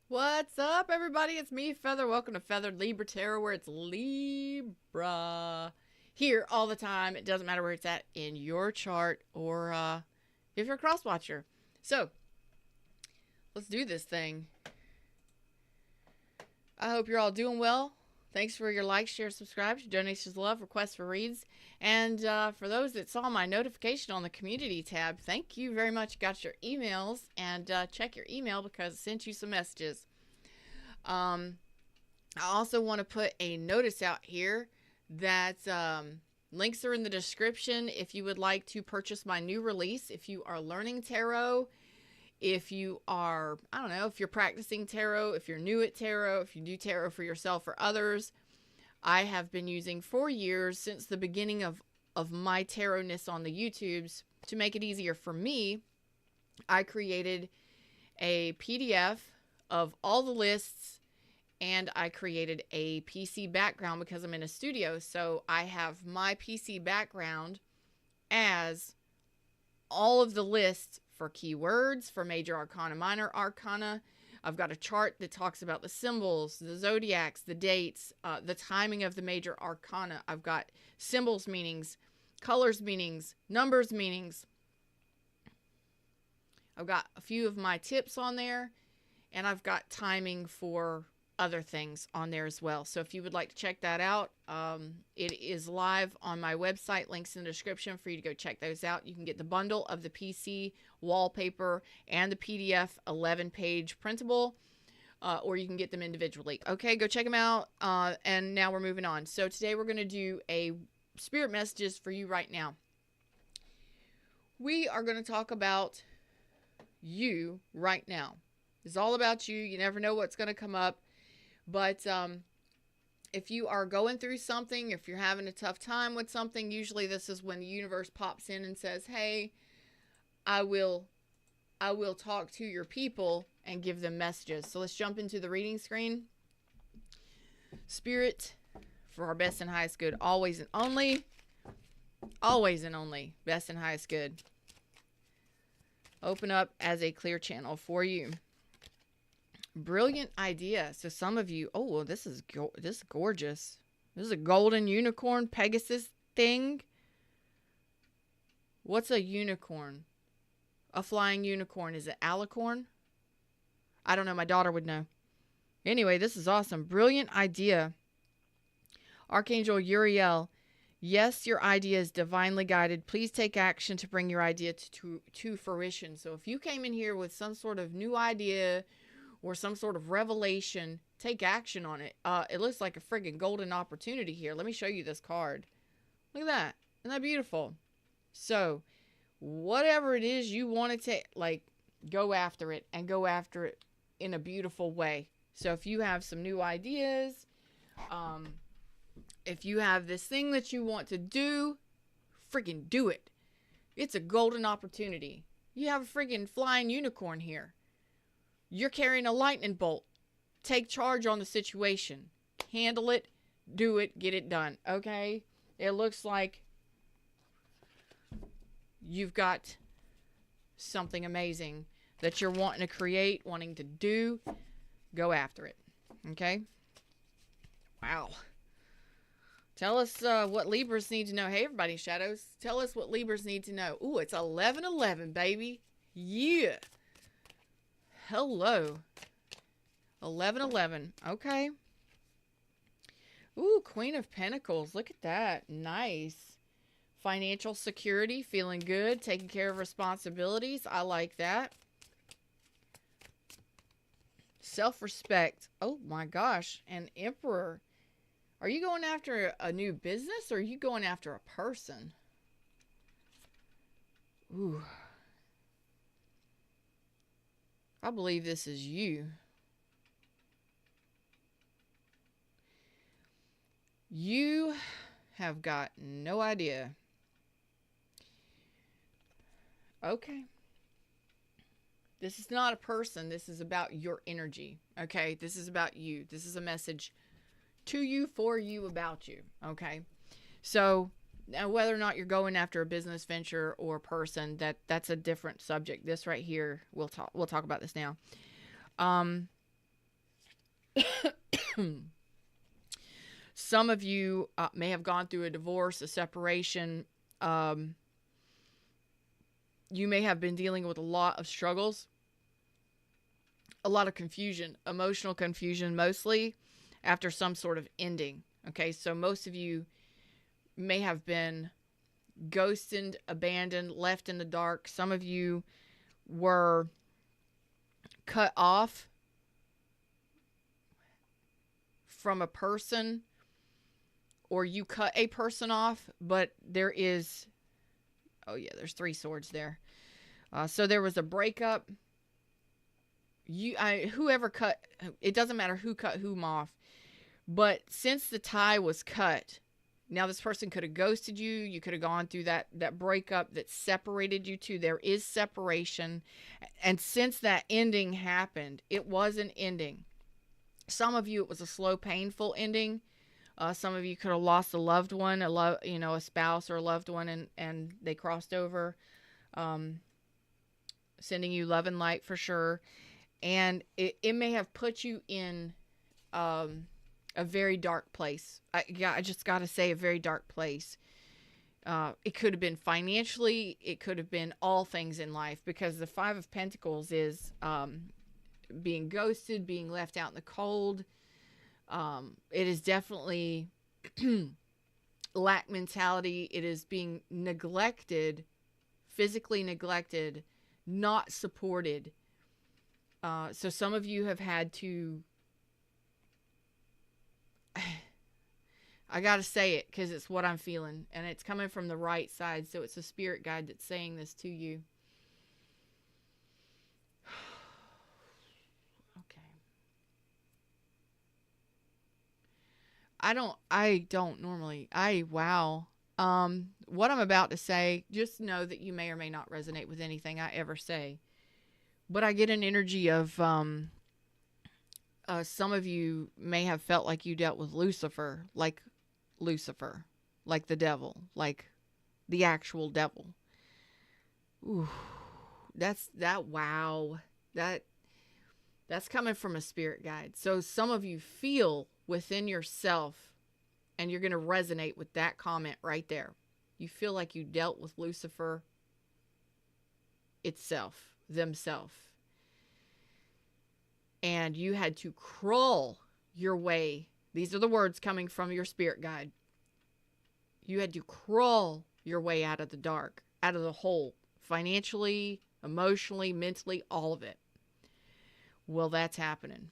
What's up, everybody? It's me, Feather. Welcome to Feathered Libra Tarot, where it's Libra. Here all the time. It doesn't matter where it's at in your chart or if you're a cross watcher. So, let's do this thing. I hope you're all doing well. Thanks for your likes, shares, subscribes, your donations, love, requests for reads. And for those that saw my notification on the community tab, thank you very much. Got your emails, and check your email because I sent you some messages. I also want to put a notice out here that links are in the description if you would like to purchase my new release. If you are learning tarot, if you are, I don't know, if you're practicing tarot, if you're new at tarot, if you do tarot for yourself or others, I have been using for years since the beginning of my tarotness on the YouTubes. To make it easier for me, I created a PDF of all the lists, and I created a PC background because I'm in a studio. So I have my PC background as all of the lists for keywords, for major arcana, minor arcana. I've got a chart that talks about the symbols, the zodiacs, the dates, the timing of the major arcana. I've got symbols meanings, colors meanings, numbers meanings. I've got a few of my tips on there, and I've got timing for other things on there as well. So if you would like to check that out, it is live on my website. Links in the description for you to go check those out. You can get the bundle of the PC wallpaper and the PDF 11-page printable, or you can get them individually. Okay, go check them out. And now we're moving on. So today we're going to do a spirit messages for you right now. We are going to talk about you right now. It's all about you. You never know what's going to come up. But if you are going through something, if you're having a tough time with something, usually this is when the universe pops in and says, hey, I will talk to your people and give them messages. So let's jump into the reading screen. Spirit, for our best and highest good, always and only, best and highest good. Open up as a clear channel for you. Brilliant idea. So some of you, oh, well, this is gorgeous. This is a golden unicorn Pegasus thing. What's a unicorn? A flying unicorn. Is it alicorn? I don't know. My daughter would know. Anyway, this is awesome. Brilliant idea. Archangel Uriel. Yes, your idea is divinely guided. Please take action to bring your idea to fruition. So if you came in here with some sort of new idea or some sort of revelation, take action on it. It looks like a friggin' golden opportunity here. Let me show you this card. Look at that. Isn't that beautiful? So, whatever it is you want to go after it, and go after it in a beautiful way. So, if you have some new ideas, if you have this thing that you want to do, friggin' do it. It's a golden opportunity. You have a friggin' flying unicorn here. You're carrying a lightning bolt. Take charge on the situation. Handle it. Do it. Get it done. Okay? It looks like you've got something amazing that you're wanting to create, wanting to do. Go after it. Okay? Wow. Tell us what Libras need to know. Hey, everybody, Shadows. Tell us what Libras need to know. Ooh, it's 11/11, baby. Yeah. Hello. 11/11. Okay. Ooh, Queen of Pentacles. Look at that. Nice. Financial security. Feeling good. Taking care of responsibilities. I like that. Self-respect. Oh, my gosh. And Emperor. Are you going after a new business, or are you going after a person? Ooh. I believe this is you. You have got no idea. Okay. This is not a person. This is about your energy. Okay? This is about you. This is a message to you, for you, about you. Okay? So, now whether or not you're going after a business venture or a person, that's a different subject. This right here, we'll talk about this now. Some of you may have gone through a divorce, a separation. You may have been dealing with a lot of struggles, a lot of confusion, emotional confusion, mostly after some sort of ending. Okay, so most of you may have been ghosted, abandoned, left in the dark. Some of you were cut off from a person, or you cut a person off, but there is, oh yeah, there's 3 swords there. So there was a breakup. Whoever cut, it doesn't matter who cut whom off, but since the tie was cut, now this person could have ghosted you. You could have gone through that breakup that separated you two. There is separation. And since that ending happened, it was an ending. Some of you, it was a slow, painful ending. Some of you could have lost a loved one, a spouse or a loved one, and they crossed over, sending you love and light for sure. And it may have put you in a very dark place. I just got to say, a very dark place. It could have been financially. It could have been all things in life, because the 5 of Pentacles is being ghosted, being left out in the cold. It is definitely lack mentality. It is being neglected, physically neglected, not supported. So some of you have had to, I got to say it because it's what I'm feeling, and it's coming from the right side. So it's a spirit guide that's saying this to you. I don't normally, wow. What I'm about to say, just know that you may or may not resonate with anything I ever say. But I get an energy of, some of you may have felt like you dealt with Lucifer, like the devil, like the actual devil. Ooh, wow. That's coming from a spirit guide. So some of you feel within yourself, and you're going to resonate with that comment right there. You feel like you dealt with Lucifer themselves. And you had to crawl your way. These are the words coming from your spirit guide. You had to crawl your way out of the dark, out of the hole, financially, emotionally, mentally, all of it. Well, that's happening.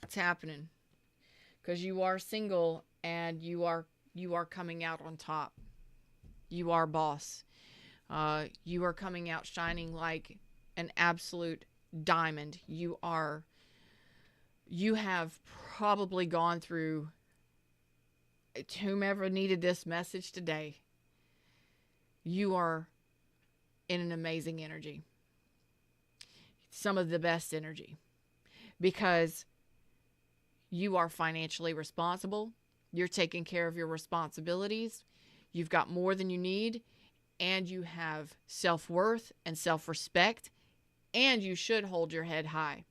It's happening because you are single, and you are coming out on top. You are boss. You are coming out shining like an absolute diamond. You have probably gone through, whomever needed this message today, you are in an amazing energy. Some of the best energy, because you are financially responsible. You're taking care of your responsibilities. You've got more than you need, and you have self-worth and self-respect, and you should hold your head high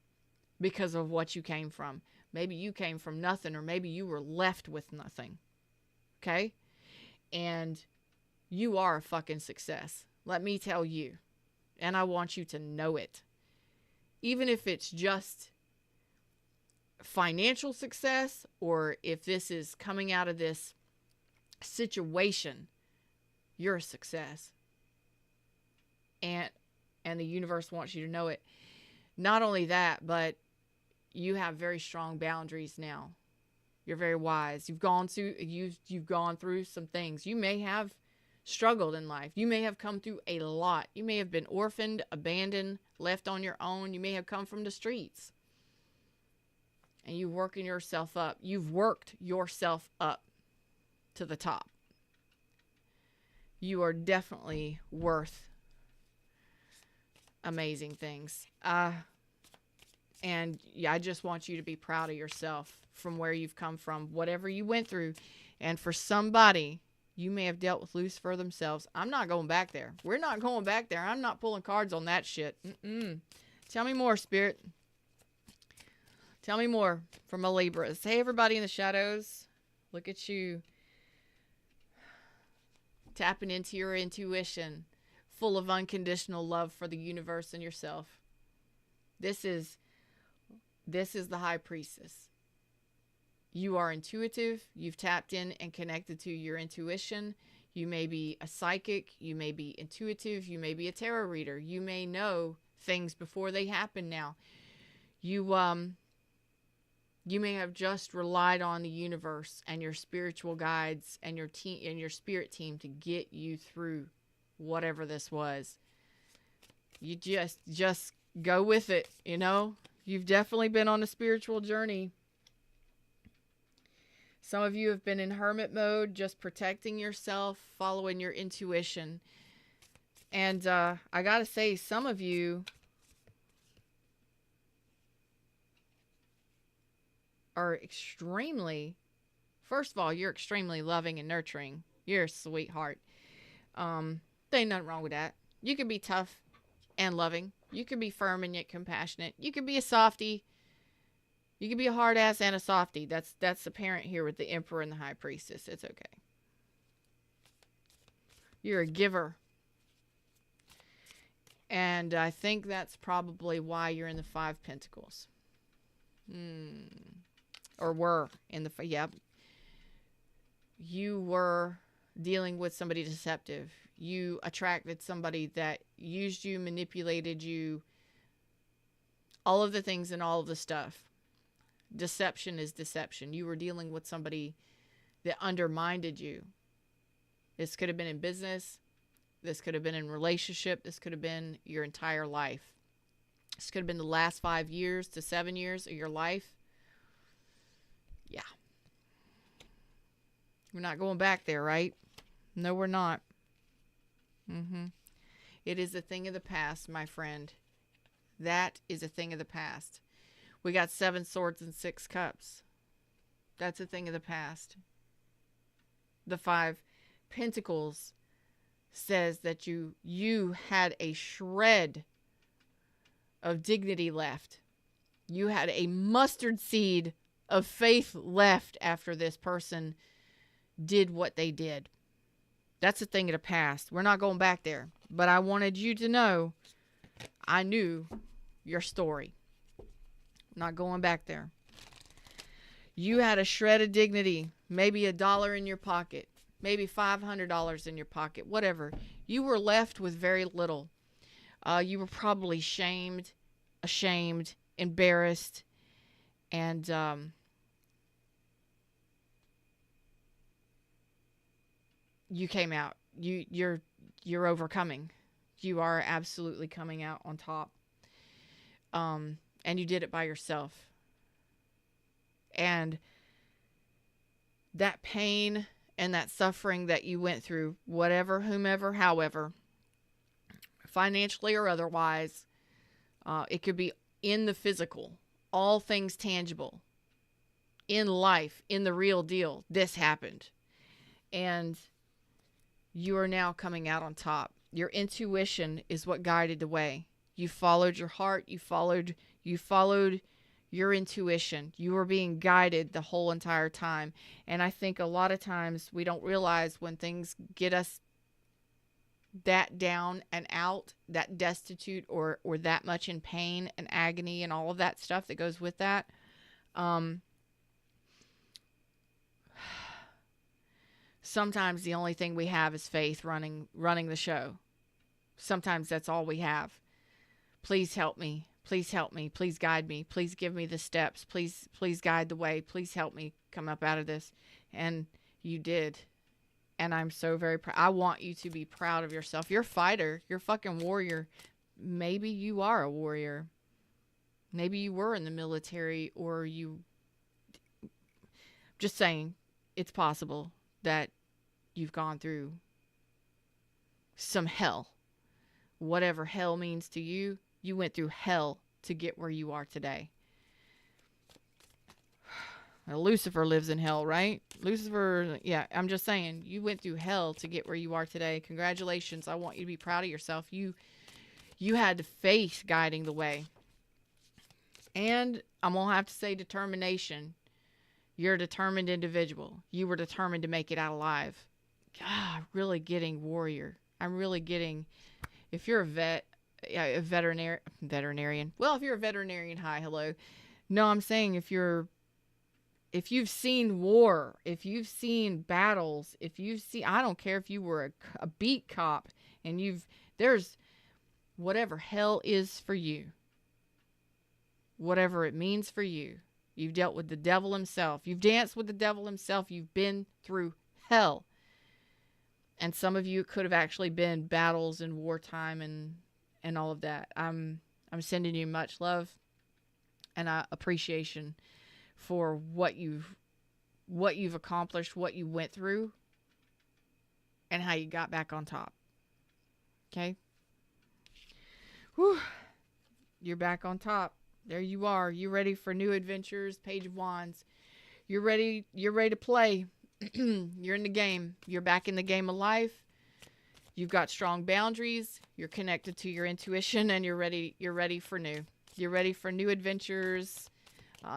because of what you came from. Maybe you came from nothing, or maybe you were left with nothing. Okay? And you are a fucking success. Let me tell you. And I want you to know it. Even if it's just financial success, or if this is coming out of this situation, you're a success. And the universe wants you to know it. Not only that, but you have very strong boundaries now. You're very wise. You've gone through some things. You may have struggled in life. You may have come through a lot. You may have been orphaned, abandoned, left on your own. You may have come from the streets. And you're working yourself up. You've worked yourself up to the top. You are definitely worth amazing things. And yeah, I just want you to be proud of yourself from where you've come from, whatever you went through. And for somebody, you may have dealt with Lucifer themselves. I'm not going back there. We're not going back there. I'm not pulling cards on that shit. Tell me more, Spirit. Tell me more from a Libra. Hey, everybody in the shadows. Look at you. Tapping into your intuition. Full of unconditional love for the universe and yourself. This is the High Priestess. You are intuitive. You've tapped in and connected to your intuition. You may be a psychic. You may be intuitive. You may be a tarot reader. You may know things before they happen now. You may have just relied on the universe and your spiritual guides and your team and your spirit team to get you through whatever this was. You just go with it, you know? You've definitely been on a spiritual journey. Some of you have been in hermit mode, just protecting yourself, following your intuition. And I got to say, some of you are extremely, first of all, you're extremely loving and nurturing. You're a sweetheart. There ain't nothing wrong with that. You can be tough and loving. You can be firm and yet compassionate. You can be a softie. You can be a hard ass and a softie. That's apparent here with the Emperor and the High Priestess. It's okay. You're a giver. And I think that's probably why you're in the Five Pentacles. Or were in the, yep. You were dealing with somebody deceptive. You attracted somebody that used you, manipulated you, all of the things and all of the stuff. Deception is deception. You were dealing with somebody that undermined you. This could have been in business. This could have been in relationship. This could have been your entire life. This could have been the last 5 years to 7 years of your life. Yeah. We're not going back there, right? No, we're not. It is a thing of the past, my friend. That is a thing of the past. We got 7 swords and 6 cups. That's a thing of the past. The 5 pentacles says that you had a shred of dignity left. You had a mustard seed of faith left after this person did what they did. That's a thing of the past. We're not going back there. But I wanted you to know I knew your story. Not going back there. You had a shred of dignity. Maybe $1 in your pocket. Maybe $500 in your pocket. Whatever. You were left with very little. You were probably shamed, ashamed, embarrassed, and you came out. You're overcoming. You are absolutely coming out on top. And you did it by yourself. And that pain and that suffering that you went through, whatever, whomever, however, financially or otherwise, it could be in the physical, all things tangible, in life, in the real deal. This happened. And you are now coming out on top. Your intuition is what guided the way. You followed your heart. You followed your intuition. You were being guided the whole entire time. And I think a lot of times we don't realize when things get us that down and out, that destitute or that much in pain and agony and all of that stuff that goes with that. Sometimes the only thing we have is faith running the show. Sometimes that's all we have. Please help me. Please help me. Please guide me. Please give me the steps. Please guide the way. Please help me come up out of this. And you did. And I'm so very proud. I want you to be proud of yourself. You're a fighter. You're a fucking warrior. Maybe you are a warrior. Maybe you were in the military or you... Just saying, it's possible that you've gone through some hell. Whatever hell means to you, you went through hell to get where you are today. Now, Lucifer lives in hell, right? Lucifer, yeah, I'm just saying, you went through hell to get where you are today. Congratulations. I want you to be proud of yourself. You had faith guiding the way. And I'm going to have to say determination. You're a determined individual. You were determined to make it out alive. God, really getting warrior. I'm really getting, if you're a vet, a veterinarian. Well, if you're a veterinarian, hi, hello. No, I'm saying if you've seen war, if you've seen battles, if you've seen, I don't care if you were a beat cop and there's whatever hell is for you, whatever it means for you. You've dealt with the devil himself. You've danced with the devil himself. You've been through hell. And some of you could have actually been battles in wartime and all of that. I'm sending you much love and appreciation for what you've accomplished, what you went through, and how you got back on top. Okay? Whew. You're back on top. There you are. You ready for new adventures? Page of Wands. You're ready to play. You're in the game. You're back in the game of life. You've got strong boundaries. You're connected to your intuition, and you're ready for new. You're ready for new adventures,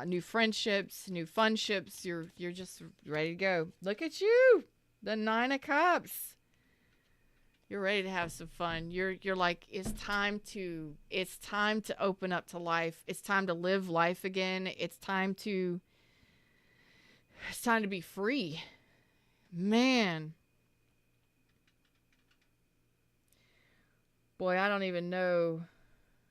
new friendships, new funships. You're just ready to go. Look at you, the 9 of Cups. You're ready to have some fun. You're like, it's time to open up to life. It's time to live life again. It's time to be free. Man. Boy, I don't even know.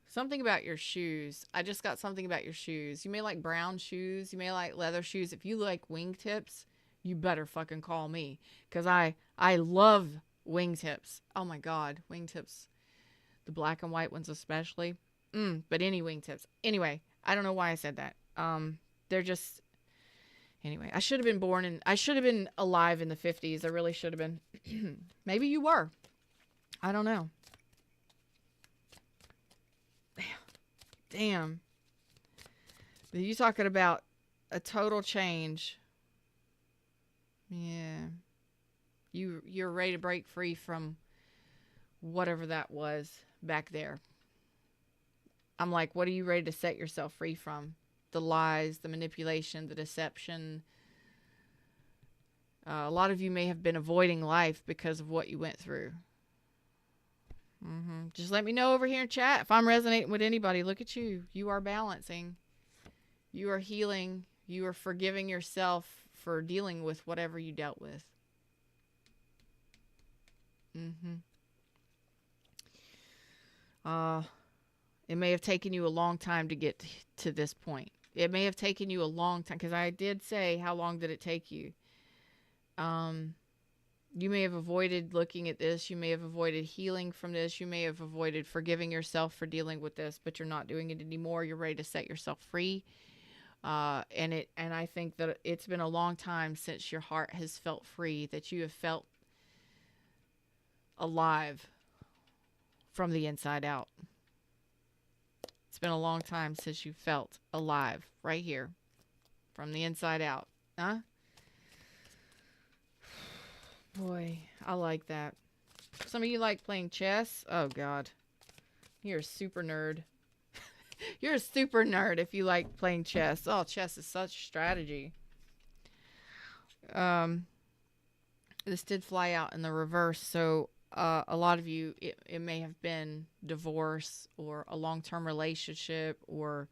Something about your shoes. I just got something about your shoes. You may like brown shoes. You may like leather shoes. If you like wingtips, you better fucking call me. Because I love wingtips. Oh my God. Wingtips. The black and white ones especially. But any wingtips. Anyway, I don't know why I said that. They're just... Anyway, I should have been alive in the 50s. I really should have been. Maybe you were. I don't know. Damn. You talking about a total change. Yeah. You're ready to break free from whatever that was back there. I'm like, what are you ready to set yourself free from? The lies, the manipulation, the deception. A lot of you may have been avoiding life because of what you went through. Just let me know over here in chat if I'm resonating with anybody. Look at you. You are balancing. You are healing. You are forgiving yourself for dealing with whatever you dealt with. It may have taken you a long time to get to this point. It may have taken you a long time, because I did say, how long did it take you? You may have avoided looking at this. You may have avoided healing from this. You may have avoided forgiving yourself for dealing with this, but you're not doing it anymore. You're ready to set yourself free. And I think that it's been a long time since your heart has felt free, that you have felt alive from the inside out. It's been a long time since you felt alive right here from the inside out. Huh? Boy, I like that. Some of you like playing chess. Oh, God. You're a super nerd. You're a super nerd if you like playing chess. Oh, chess is such strategy. This did fly out in the reverse, so a lot of you, it may have been divorce or a long-term relationship, or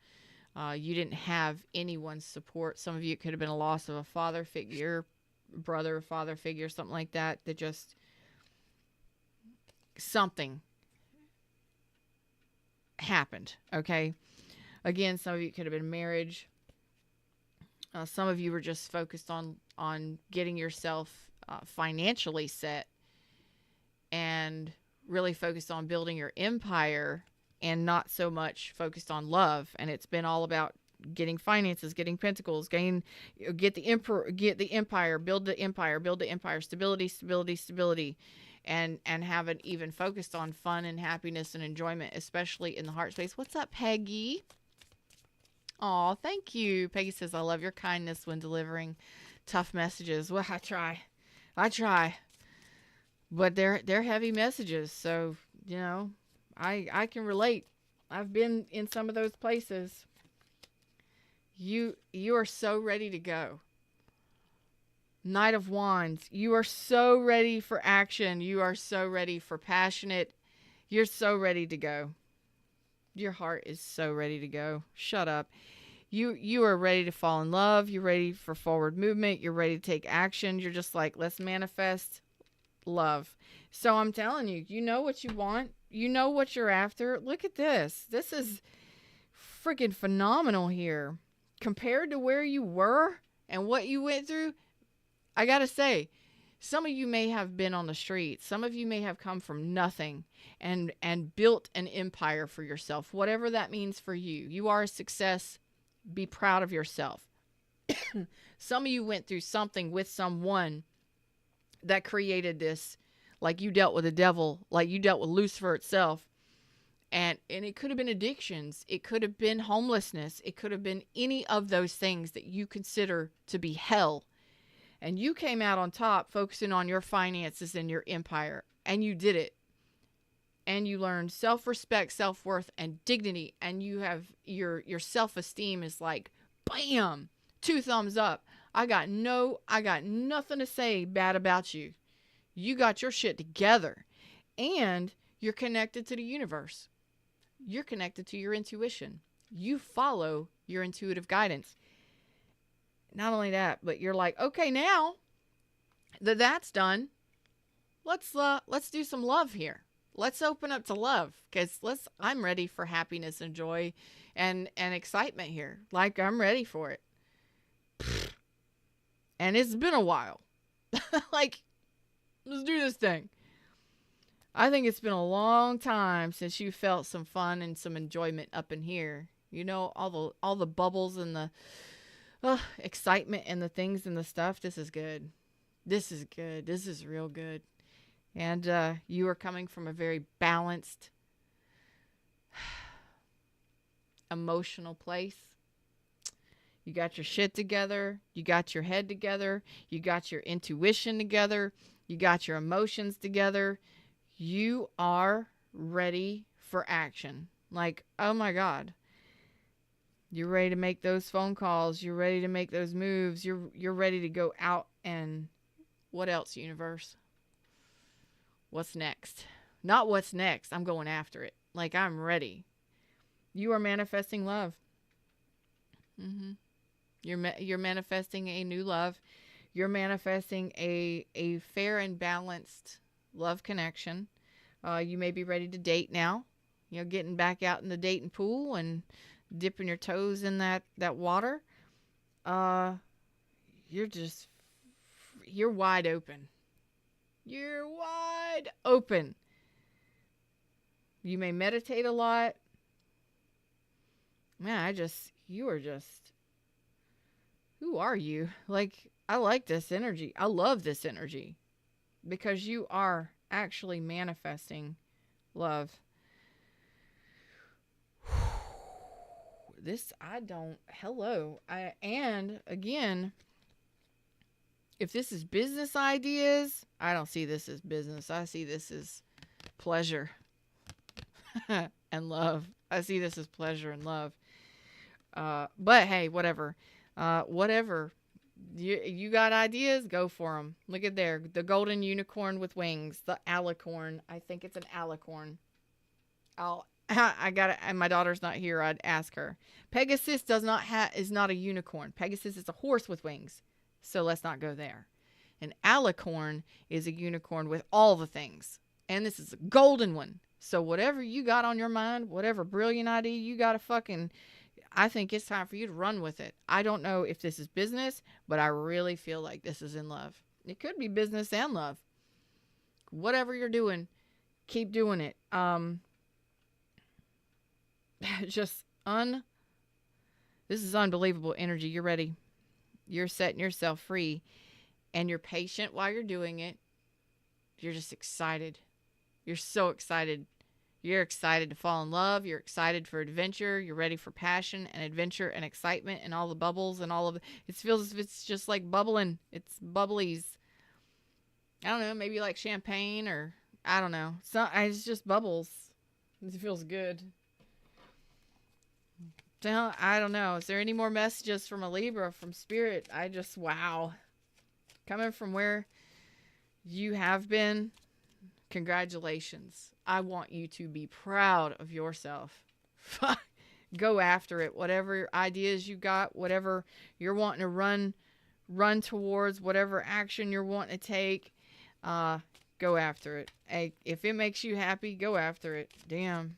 you didn't have anyone's support. Some of you, it could have been a loss of a father figure, brother, father figure, something like that, that just something happened. Okay. Again, some of you could have been marriage. Some of you were just focused on getting yourself financially set and really focused on building your empire, and not so much focused on love. And it's been all about getting finances, getting pentacles, get the empire, build the empire, stability, and haven't even focused on fun and happiness and enjoyment, especially in the heart space. What's up, Peggy? Oh, thank you. Peggy says, I love your kindness when delivering tough messages. Well, I try, but they're heavy messages. So, you know, I can relate. I've been in some of those places. You are so ready to go. Knight of Wands, you are so ready for action. You are so ready for passionate. You're so ready to go. Your heart is so ready to go. Shut up. You are ready to fall in love. You're ready for forward movement. You're ready to take action. You're just like, let's manifest love. So I'm telling you, you know what you want. You know what you're after. Look at this. This is freaking phenomenal here. Compared to where you were and what you went through, I gotta say, some of you may have been on the streets. Some of you may have come from nothing and built an empire for yourself. Whatever that means for you. You are a success. Be proud of yourself. Some of you went through something with someone that created this. Like you dealt with the devil. Like you dealt with Lucifer itself. And it could have been addictions. It could have been homelessness. It could have been any of those things that you consider to be hell. And you came out on top focusing on your finances and your empire. And you did it. And you learned self-respect, self-worth, and dignity. And you have your self-esteem is like, bam, 2 thumbs up. I got nothing to say bad about you. You got your shit together. And you're connected to the universe. You're connected to your intuition. You follow your intuitive guidance. Not only that, but you're like, okay, now that that's done, let's do some love here. Let's open up to love, because I'm ready for happiness and joy and excitement here. Like I'm ready for it. And it's been a while. Like, let's do this thing. I think it's been a long time since you felt some fun and some enjoyment up in here. You know, all the bubbles and the excitement and the things and the stuff. This is good. This is good. This is real good. And you are coming from a very balanced, emotional place. You got your shit together. You got your head together. You got your intuition together. You got your emotions together. You are ready for action. Like, oh my God. You're ready to make those phone calls. You're ready to make those moves. You're ready to go out and what else, universe? What's next? Not what's next. I'm going after it. Like I'm ready. You are manifesting love. You're manifesting a new love. You're manifesting a fair and balanced love connection. You may be ready to date now. You know, getting back out in the dating pool and dipping your toes in that water. You're wide open. You're wide open. You may meditate a lot. Man, who are you? Like, I like this energy. I love this energy because you are actually manifesting love. And again, if this is business ideas, I don't see this as business. I see this as pleasure and love. I see this as pleasure and love. But hey, whatever. Whatever. You got ideas? Go for them. Look at there. The golden unicorn with wings. The alicorn. I think it's an alicorn. I got it. And my daughter's not here. I'd ask her. Pegasus is not a unicorn. Pegasus is a horse with wings. So let's not go there. An alicorn is a unicorn with all the things. And this is a golden one. So whatever you got on your mind, whatever brilliant idea you got I think it's time for you to run with it. I don't know if this is business, but I really feel like this is in love. It could be business and love. Whatever you're doing, keep doing it. This is unbelievable energy. You're ready. You're setting yourself free and you're patient while you're doing it. You're just excited. You're so excited. You're excited to fall in love. You're excited for adventure. You're ready for passion and adventure and excitement and all the bubbles and all of it. It feels as if it's just like bubbling. It's bubblies. I don't know, maybe like champagne or I don't know. It's just bubbles. It feels good. I don't know. Is there any more messages from a Libra, from Spirit? Wow. Coming from where you have been, congratulations. I want you to be proud of yourself. Go after it. Whatever ideas you got, whatever you're wanting to run towards, whatever action you're wanting to take, go after it. Hey, if it makes you happy, go after it. Damn.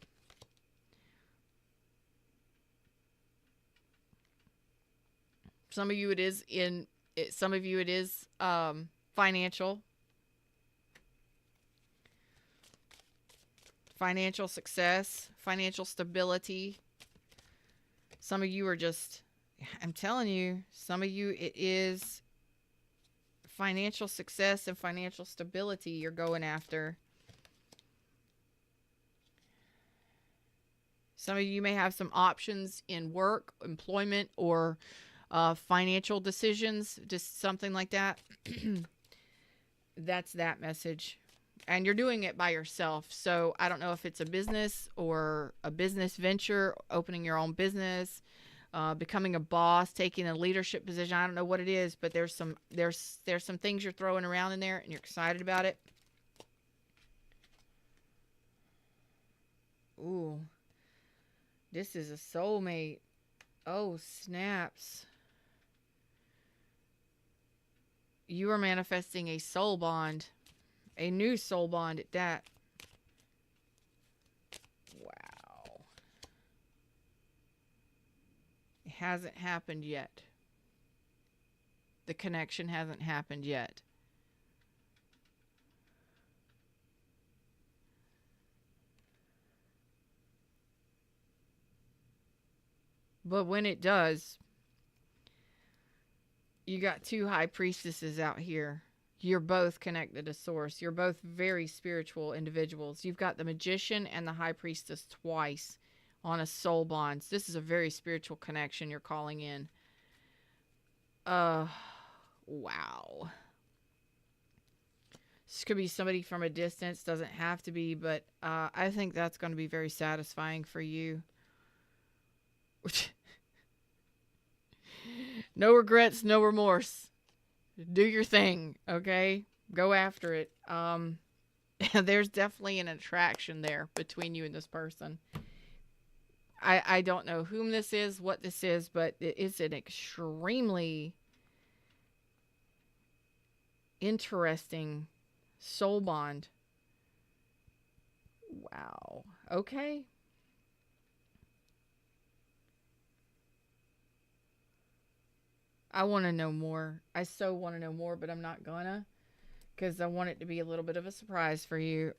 Some of you it is financial success, financial stability. Some of you are just, I'm telling you, some of you it is financial success and financial stability you're going after. Some of you may have some options in work, employment, or financial decisions, just something like that. That's that message. And you're doing it by yourself. So I don't know if it's a business or a business venture, opening your own business, becoming a boss, taking a leadership position. I don't know what it is, but there's some things you're throwing around in there and you're excited about it. Ooh. This is a soulmate. Oh, snaps. You are manifesting a soul bond. A new soul bond at that. Wow. It hasn't happened yet. The connection hasn't happened yet. But when it does, you got two high priestesses out here. You're both connected to source. You're both very spiritual individuals. You've got the magician and the high priestess twice on a soul bond. This is a very spiritual connection you're calling in. Wow. This could be somebody from a distance. Doesn't have to be, but I think that's going to be very satisfying for you. No regrets, no remorse. Do your thing, okay? Go after it. There's definitely an attraction there between you and this person. I don't know whom this is, what this is, but it's an extremely interesting soul bond. Wow. Okay. I want to know more. I so want to know more, but I'm not gonna, because I want it to be a little bit of a surprise for you.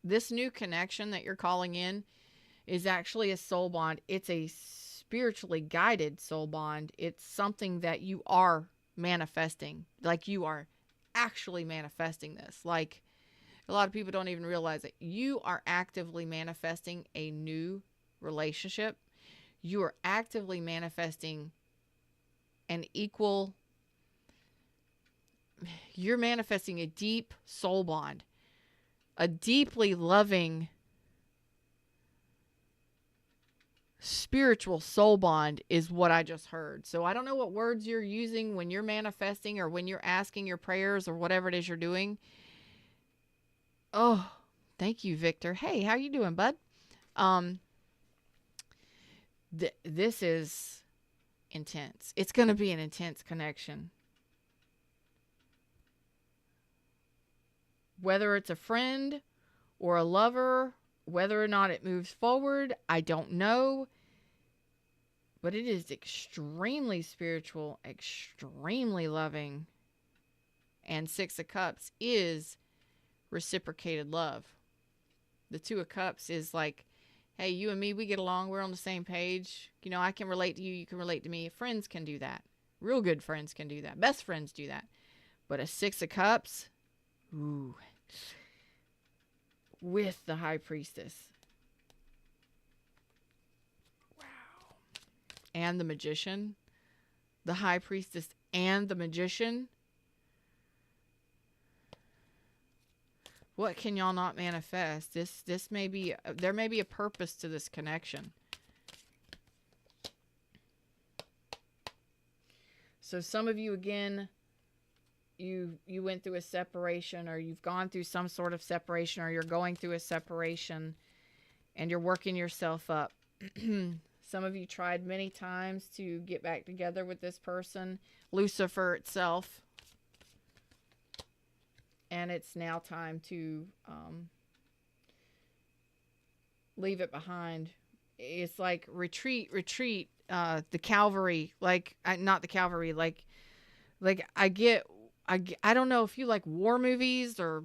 This new connection that you're calling in is actually a soul bond. It's a spiritually guided soul bond. It's something that you are manifesting. Like, you are actually manifesting this. Like, a lot of people don't even realize it. You are actively manifesting a new relationship. You are actively manifesting an equal. You're manifesting a deep soul bond, a deeply loving spiritual soul bond is what I just heard. So I don't know what words you're using when you're manifesting or when you're asking your prayers or whatever it is you're doing. Oh, thank you, Victor. Hey, how you doing, bud? This is intense. It's going to be an intense connection. Whether it's a friend or a lover, whether or not it moves forward, I don't know. But it is extremely spiritual, extremely loving. And Six of Cups is reciprocated love. The Two of Cups is like, hey, you and me, we get along. We're on the same page. You know, I can relate to you. You can relate to me. Friends can do that. Real good friends can do that. Best friends do that. But a Six of Cups, ooh, with the High Priestess. Wow. And the Magician. The High Priestess and the Magician. What can y'all not manifest? This may be, there may be a purpose to this connection. So some of you, again, you went through a separation, or you've gone through some sort of separation, or you're going through a separation and you're working yourself up. Some of you tried many times to get back together with this person, Lucifer itself. And it's now time to leave it behind. It's like retreat, the Calvary, not the Calvary, I don't know if you like war movies, or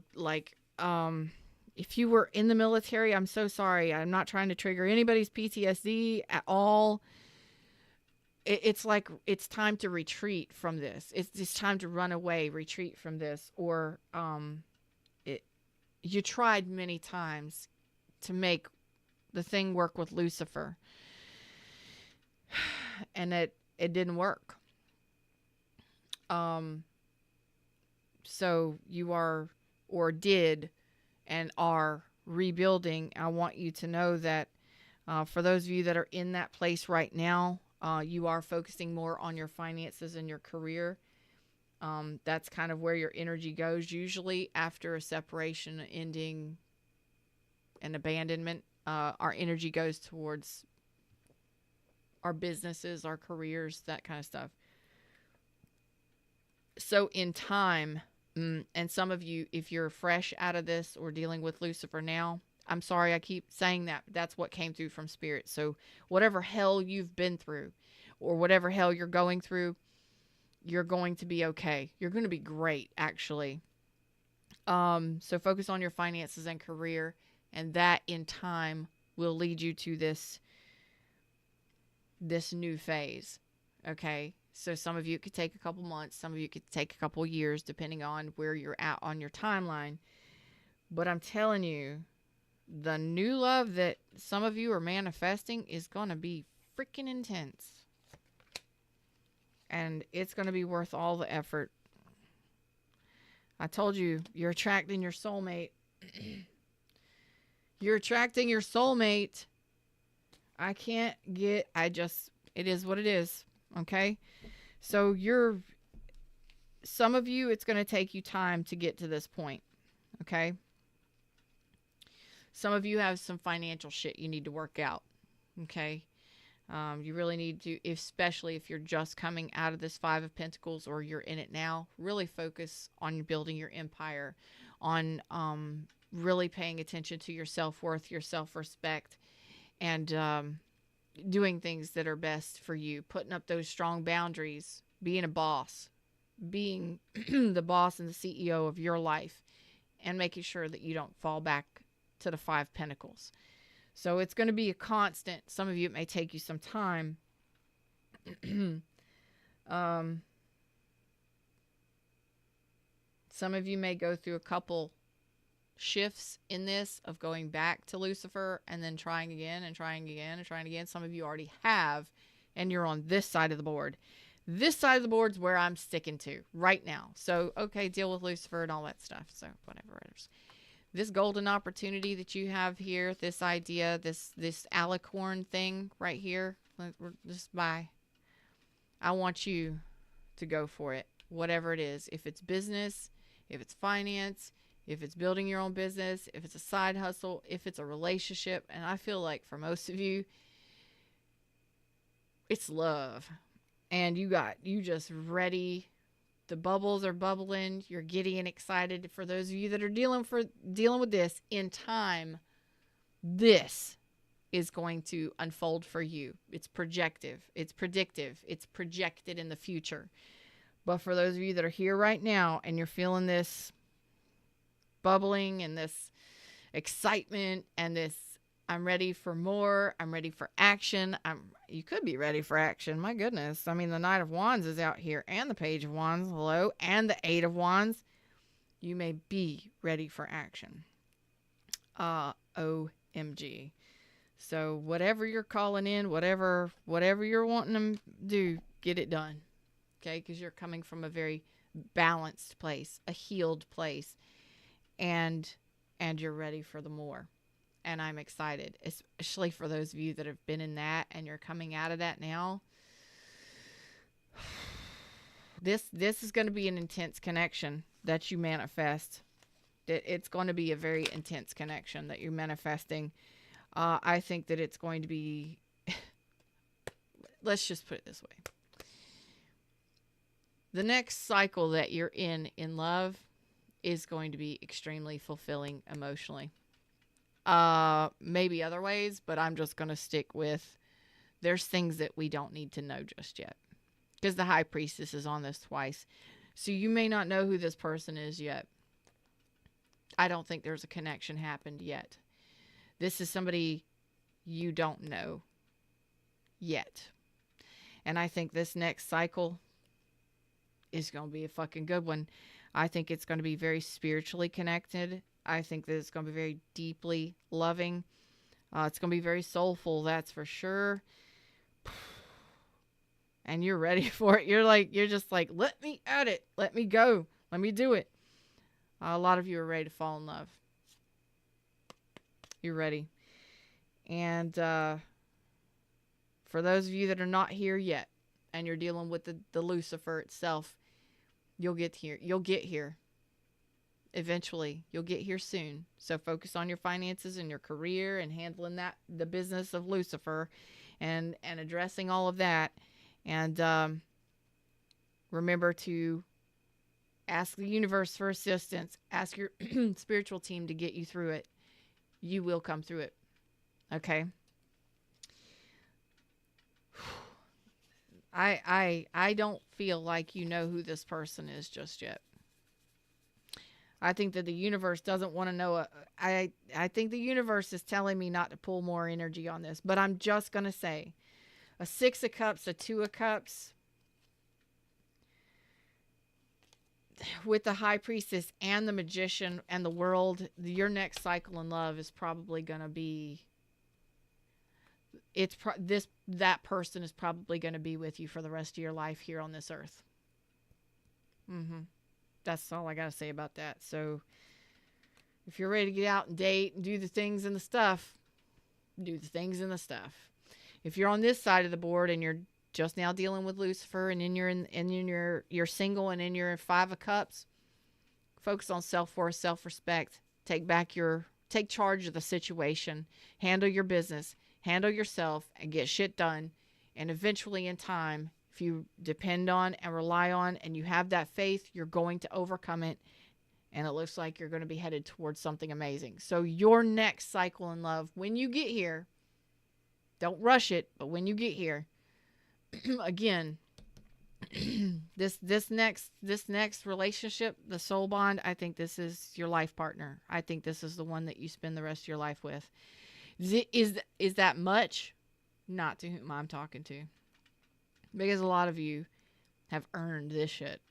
if you were in the military. I'm so sorry. I'm not trying to trigger anybody's PTSD at all. It's like it's time to retreat from this. It's time to run away, retreat from this. Or you tried many times to make the thing work with Lucifer, and it didn't work. So you are, or did, and are rebuilding. I want you to know that for those of you that are in that place right now, you are focusing more on your finances and your career. That's kind of where your energy goes. Usually after a separation, ending, and abandonment, our energy goes towards our businesses, our careers, that kind of stuff. So in time, and some of you, if you're fresh out of this or dealing with Lucifer now, I'm sorry I keep saying that. That's what came through from Spirit. So whatever hell you've been through, or whatever hell you're going through, you're going to be okay. You're going to be great, actually. So focus on your finances and career, and that in time will lead you to this new phase. Okay? So some of you could take a couple months, some of you could take a couple years, depending on where you're at on your timeline. But I'm telling you, the new love that some of you are manifesting is going to be freaking intense. And it's going to be worth all the effort. I told you, you're attracting your soulmate. You're attracting your soulmate. It is what it is. Okay? So some of you, it's going to take you time to get to this point. Okay? Some of you have some financial shit you need to work out. Okay? You really need to, especially if you're just coming out of this Five of Pentacles, or you're in it now, really focus on building your empire, on really paying attention to your self-worth, your self-respect, and doing things that are best for you, putting up those strong boundaries, being a boss, being the boss and the CEO of your life, and making sure that you don't fall back to the Five Pentacles. So it's going to be a constant. Some of you, it may take you some time. Some of you may go through a couple shifts in this of going back to Lucifer and then trying again and trying again and trying again. Some of you already have, and you're on this side of the board. This side of the board is where I'm sticking to right now. So, okay, deal with Lucifer and all that stuff. So, whatever it is. This golden opportunity that you have here, this idea, this alicorn thing right here, I want you to go for it, whatever it is. If it's business, if it's finance, if it's building your own business, if it's a side hustle, if it's a relationship. And I feel like for most of you, it's love. And you just ready. The bubbles are bubbling. You're giddy and excited. For those of you that are dealing with this in time, this is going to unfold for you. It's projective. It's predictive. It's projected in the future. But for those of you that are here right now and you're feeling this bubbling and this excitement and this, I'm ready for more, I'm ready for action. You could be ready for action. My goodness. I mean, the Knight of Wands is out here, and the Page of Wands, hello, and the Eight of Wands. You may be ready for action. OMG. So whatever you're calling in, whatever you're wanting to do, get it done. Okay? Because you're coming from a very balanced place, a healed place. And and you're ready for the more. And I'm excited, especially for those of you that have been in that and you're coming out of that now. This is going to be an intense connection that you manifest. It's going to be a very intense connection that you're manifesting. I think that it's going to be, let's just put it this way. The next cycle that you're in love is going to be extremely fulfilling emotionally. Maybe other ways, but I'm just going to stick with there's things that we don't need to know just yet. Because the high priestess is on this twice. So you may not know who this person is yet. I don't think there's a connection happened yet. This is somebody you don't know yet. And I think this next cycle is going to be a fucking good one. I think it's going to be very spiritually connected. I think that it's going to be very deeply loving. It's going to be very soulful, that's for sure. And you're ready for it. You're just like, let me at it. Let me go. Let me do it. A lot of you are ready to fall in love. You're ready. And for those of you that are not here yet, and you're dealing with the Lucifer itself, you'll get here. You'll get here. Eventually, you'll get here soon. So focus on your finances and your career and handling the business of Lucifer and addressing all of that. And remember to ask the universe for assistance. Ask your spiritual team to get you through it. You will come through it. Okay? I don't feel like you know who this person is just yet. I think that the universe doesn't want to know. I think the universe is telling me not to pull more energy on this. But I'm just going to say, a 6 of Cups, a 2 of Cups, with the High Priestess and the Magician and the World, your next cycle in love is probably going to be, that person is probably going to be with you for the rest of your life here on this earth. That's all I got to say about that. So if you're ready to get out and date and do the things and the stuff, do the things and the stuff. If you're on this side of the board and you're just now dealing with Lucifer and you're single and in your 5 of Cups, focus on self-worth, self-respect. Take charge of the situation. Handle your business. Handle yourself and get shit done. And eventually in time, if you depend on and rely on and you have that faith, you're going to overcome it. And it looks like you're going to be headed towards something amazing. So your next cycle in love, when you get here, don't rush it, but when you get here, again, this next relationship, the soul bond, I think this is your life partner. I think this is the one that you spend the rest of your life with. Is that much? Not to whom I'm talking to. Because a lot of you have earned this shit.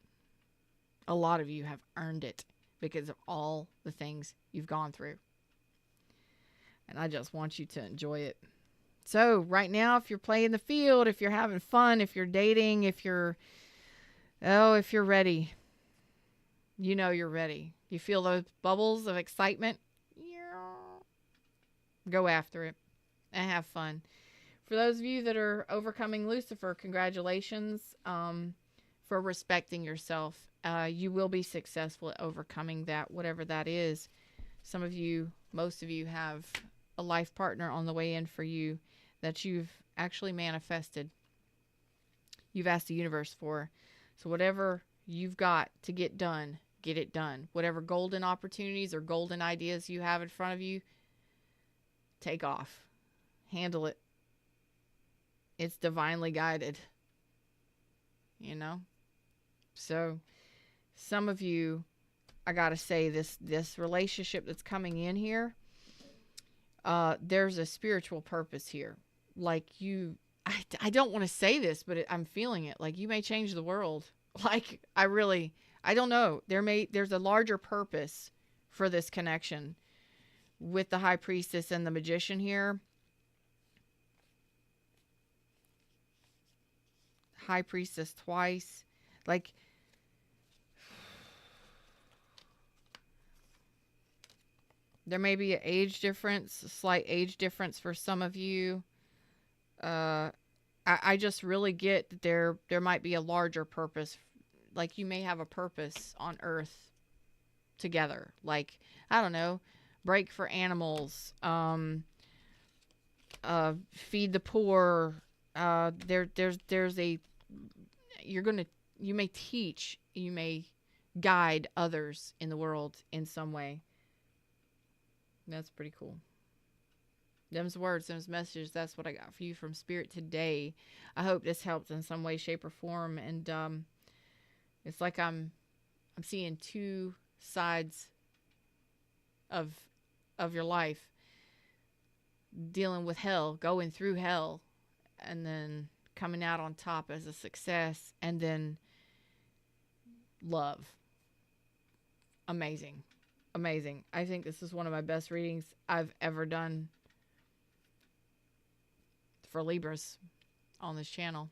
A lot of you have earned it because of all the things you've gone through. And I just want you to enjoy it. So right now, if you're playing the field, if you're having fun, if you're dating, if you're ready, you know you're ready. You feel those bubbles of excitement? Go after it and have fun. For those of you that are overcoming Lucifer, congratulations for respecting yourself. You will be successful at overcoming that, whatever that is. Some of you, most of you have a life partner on the way in for you that you've actually manifested. You've asked the universe for. So whatever you've got to get done, get it done. Whatever golden opportunities or golden ideas you have in front of you, take off. Handle it. It's divinely guided. You know? So some of you, I gotta say, this relationship that's coming in here, there's a spiritual purpose here. Like I don't want to say this, but I'm feeling it. Like you may change the world. Like I don't know. There's a larger purpose for this connection with the High Priestess and the Magician here. High Priestess twice. Like There may be an age difference, a slight age difference for some of you. I just really get that there might be a larger purpose. Like you may have a purpose on Earth together. Like, I don't know, break for animals, feed the poor. There's a you may teach, you may guide others in the world in some way. That's pretty cool. Them's words, them's messages. That's what I got for you from Spirit today. I hope this helped in some way, shape, or form. And it's like I'm seeing two sides of your life, dealing with hell, going through hell, and then coming out on top as a success, and then love. Amazing. Amazing. I think this is one of my best readings I've ever done for Libras on this channel.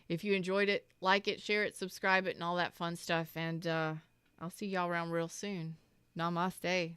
If you enjoyed it, like it, share it, subscribe it, and all that fun stuff. And I'll see y'all around real soon. Namaste.